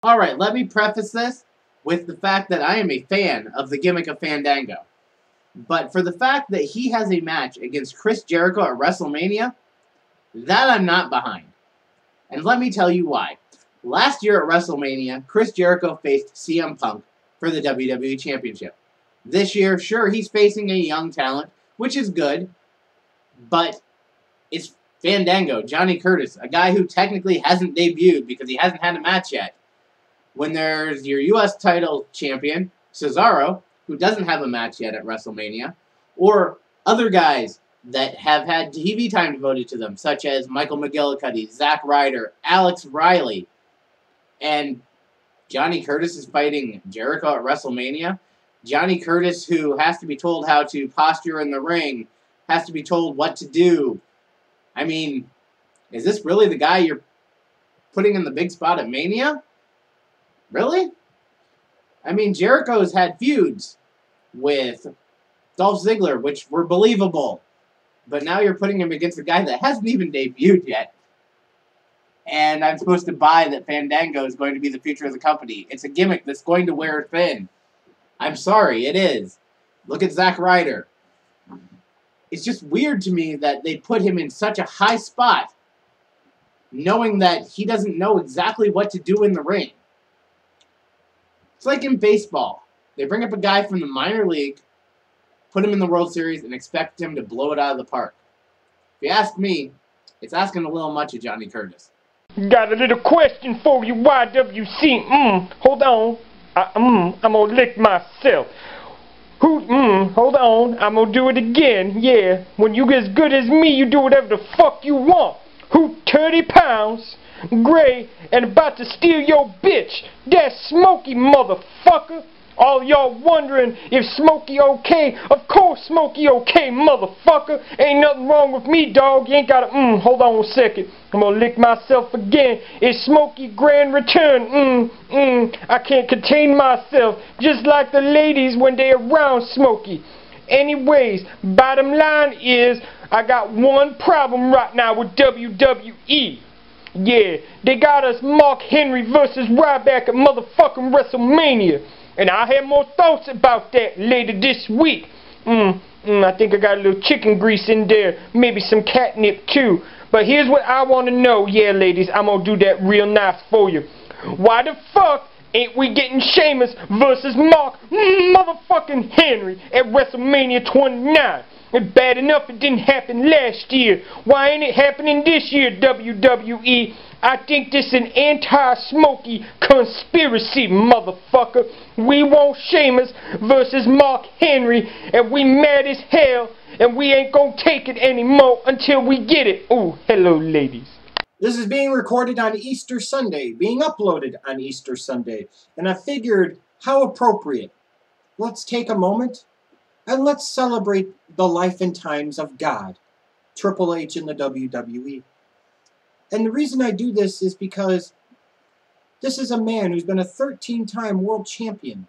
Alright, let me preface this with the fact that I am a fan of the gimmick of Fandango. But for the fact that he has a match against Chris Jericho at WrestleMania, that I'm not behind. And let me tell you why. Last year at WrestleMania, Chris Jericho faced CM Punk for the WWE Championship. This year, sure, he's facing a young talent, which is good, but it's Fandango, Johnny Curtis, a guy who technically hasn't debuted because he hasn't had a match yet. When there's your U.S. title champion, Cesaro, who doesn't have a match yet at WrestleMania, or other guys that have had TV time devoted to them, such as Michael McGillicuddy, Zack Ryder, Alex Riley, and Johnny Curtis is fighting Jericho at WrestleMania. Johnny Curtis, who has to be told how to posture in the ring, has to be told what to do. I mean, is this really the guy you're putting in the big spot at Mania? Really? I mean, Jericho's had feuds with Dolph Ziggler, which were believable. But now you're putting him against a guy that hasn't even debuted yet. And I'm supposed to buy that Fandango is going to be the future of the company. It's a gimmick that's going to wear thin. I'm sorry, it is. Look at Zack Ryder. It's just weird to me that they put him in such a high spot, knowing that he doesn't know exactly what to do in the ring. It's like in baseball. They bring up a guy from the minor league, put him in the World Series, and expect him to blow it out of the park. If you ask me, it's asking a little much of Johnny Curtis. Got a little question for you, YWC. Hold on. I'm gonna lick myself. Hold on. I'm gonna do it again. Yeah. When you get as good as me, you do whatever the fuck you want. Who 30 pounds, gray, and about to steal your bitch? That's Smokey, motherfucker. All y'all wondering if Smokey okay? Of course Smokey okay, motherfucker. Ain't nothing wrong with me, dog. You ain't gotta, hold on a second. I'm gonna lick myself again. It's Smokey grand return. I can't contain myself. Just like the ladies when they around Smokey. Anyways, bottom line is, I got one problem right now with WWE. Yeah, they got us Mark Henry versus Ryback at motherfucking WrestleMania. And I have more thoughts about that later this week. I think I got a little chicken grease in there. Maybe some catnip too. But here's what I want to know. Yeah, ladies, I'm going to do that real nice for you. Why the fuck ain't we getting Sheamus versus Mark motherfucking Henry at WrestleMania 29? It's bad enough it didn't happen last year. Why ain't it happening this year, WWE? I think this is an anti-Smokey conspiracy, motherfucker. We want Sheamus versus Mark Henry, and we mad as hell, and we ain't gonna take it anymore until we get it. Oh, hello, ladies. This is being recorded on Easter Sunday, being uploaded on Easter Sunday, and I figured, how appropriate. Let's take a moment, and let's celebrate the life and times of God, Triple H in the WWE. And the reason I do this is because this is a man who's been a 13-time world champion.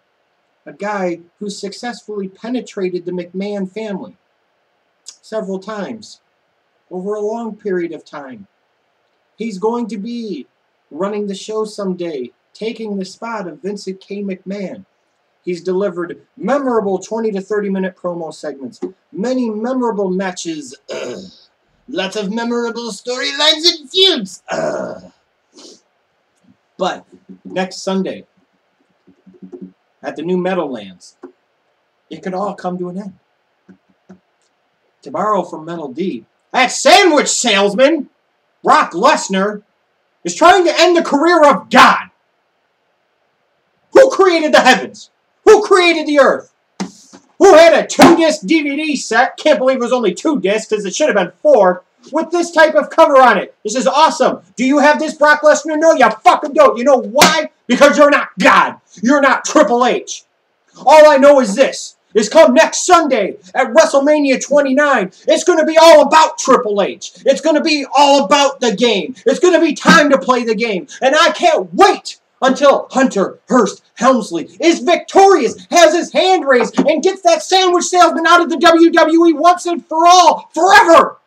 A guy who successfully penetrated the McMahon family several times over a long period of time. He's going to be running the show someday, taking the spot of Vincent K. McMahon. He's delivered memorable 20 to 30-minute promo segments, many memorable matches, lots of memorable storylines and feuds. But next Sunday, at the new Meadowlands, it could all come to an end. To borrow from Metal D, that sandwich salesman, Brock Lesnar, is trying to end the career of God. Who created the heavens? Who created the earth? Who had a 2-disc DVD set? Can't believe it was only 2 discs because it should have been 4. With this type of cover on it. This is awesome. Do you have this, Brock Lesnar? No, you fucking don't. You know why? Because you're not God. You're not Triple H. All I know is this. Is come next Sunday at WrestleMania 29, it's going to be all about Triple H. It's going to be all about the game. It's going to be time to play the game. And I can't wait until Hunter Hearst Helmsley is victorious, has his hand raised, and gets that sandwich salesman out of the WWE once and for all, forever.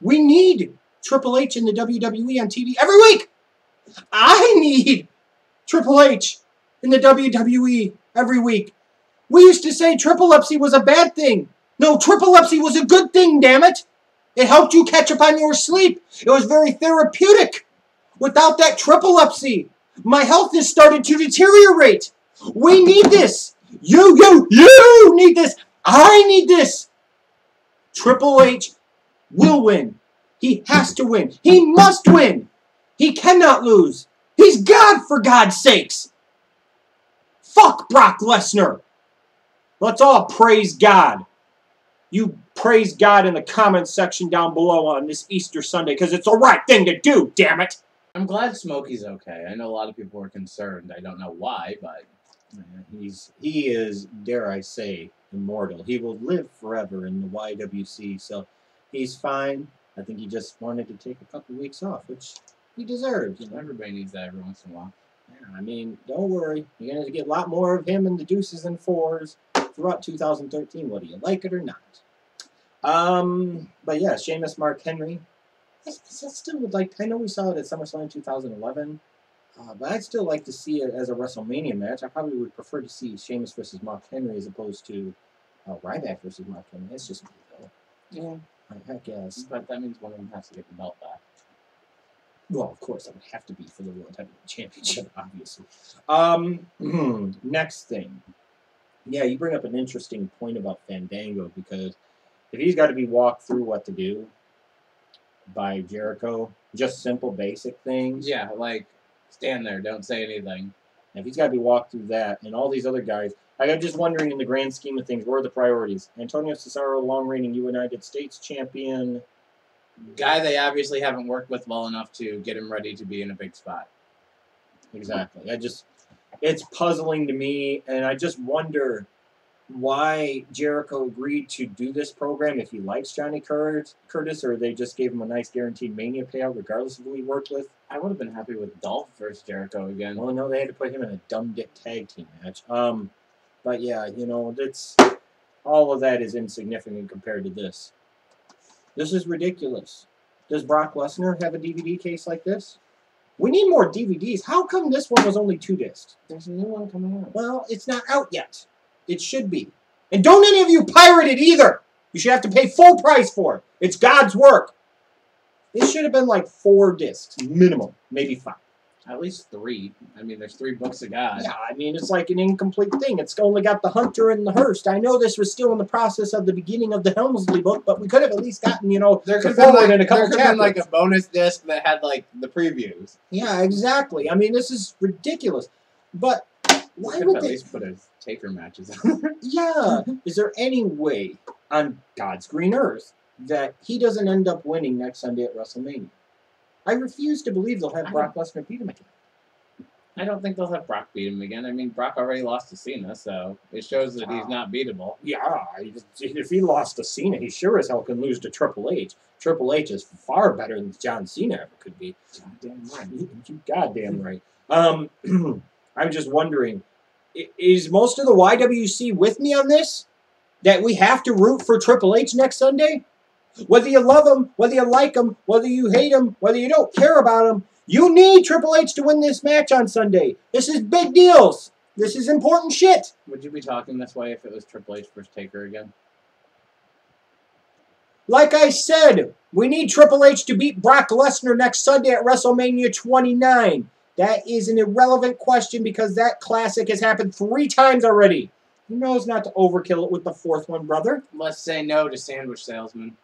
We need Triple H in the WWE on TV every week. I need Triple H in the WWE every week. We used to say triple-upsy was a bad thing. No, triple-upsy was a good thing, damn it. It helped you catch up on your sleep. It was very therapeutic. Without that triple-upsy, my health has started to deteriorate. We need this. You need this. I need this. Triple H will win. He has to win. He must win. He cannot lose. He's God, for God's sakes. Fuck Brock Lesnar. Let's all praise God. You praise God in the comments section down below on this Easter Sunday, because it's the right thing to do, damn it. I'm glad Smokey's okay. I know a lot of people are concerned. I don't know why, but he is, dare I say, immortal. He will live forever in the YWC, so he's fine. I think he just wanted to take a couple weeks off, which he deserves. You know? Everybody needs that every once in a while. Yeah, I mean, don't worry. You're going to get a lot more of him in the deuces and fours throughout 2013, whether you like it or not. But yeah, Sheamus, Mark Henry. I still would like, I know we saw it at SummerSlam 2011, but I'd still like to see it as a WrestleMania match. I probably would prefer to see Sheamus versus Mark Henry as opposed to Ryback versus Mark Henry. That's just me, though. Yeah, I guess. But that means one of them has to get the belt back. Well, of course, that would have to be for the World Heavyweight Championship, obviously. Next thing. Yeah, you bring up an interesting point about Fandango, because if he's got to be walked through what to do by Jericho, just simple, basic things. Yeah, like, stand there, don't say anything. If he's got to be walked through that, and all these other guys, I'm just wondering, in the grand scheme of things, where are the priorities? Antonio Cesaro, long-reigning United States champion. Guy they obviously haven't worked with well enough to get him ready to be in a big spot. Exactly. It's puzzling to me, and I just wonder why Jericho agreed to do this program if he likes Johnny Curtis, or they just gave him a nice guaranteed Mania payout regardless of who he worked with. I would have been happy with Dolph versus Jericho again. Well, no, they had to put him in a dumb dick tag team match. But yeah, you know, all of that is insignificant compared to this. This is ridiculous. Does Brock Lesnar have a DVD case like this? We need more DVDs. How come this one was only 2 discs? There's a new one coming out. Well, it's not out yet. It should be. And don't any of you pirate it either. You should have to pay full price for it. It's God's work. It should have been like 4 discs, minimum. Maybe 5. At least 3. I mean, there's 3 books of God. Yeah, I mean, it's like an incomplete thing. It's only got the Hunter and the Hearst. I know this was still in the process of the beginning of the Helmsley book, but we could have at least gotten, you know, there could have been like a bonus disc that had like the previews. Yeah, exactly. I mean, this is ridiculous. But why would at they least put his Taker matches on there? Yeah. Is there any way on God's green earth that he doesn't end up winning next Sunday at WrestleMania? I refuse to believe they'll have Brock Lesnar beat him again. I don't think they'll have Brock beat him again. I mean, Brock already lost to Cena, so it shows that he's not beatable. Yeah, if he lost to Cena, he sure as hell can lose to Triple H. Triple H is far better than John Cena ever could be. Goddamn right. You goddamn right. I'm just wondering, is most of the YWC with me on this? That we have to root for Triple H next Sunday? Whether you love him, whether you like him, whether you hate him, whether you don't care about him, you need Triple H to win this match on Sunday. This is big deals. This is important shit. Would you be talking this way if it was Triple H versus Taker again? Like I said, we need Triple H to beat Brock Lesnar next Sunday at WrestleMania 29. That is an irrelevant question because that classic has happened 3 times already. Who knows not to overkill it with the 4th one, brother? Let's say no to Sandwich Salesman.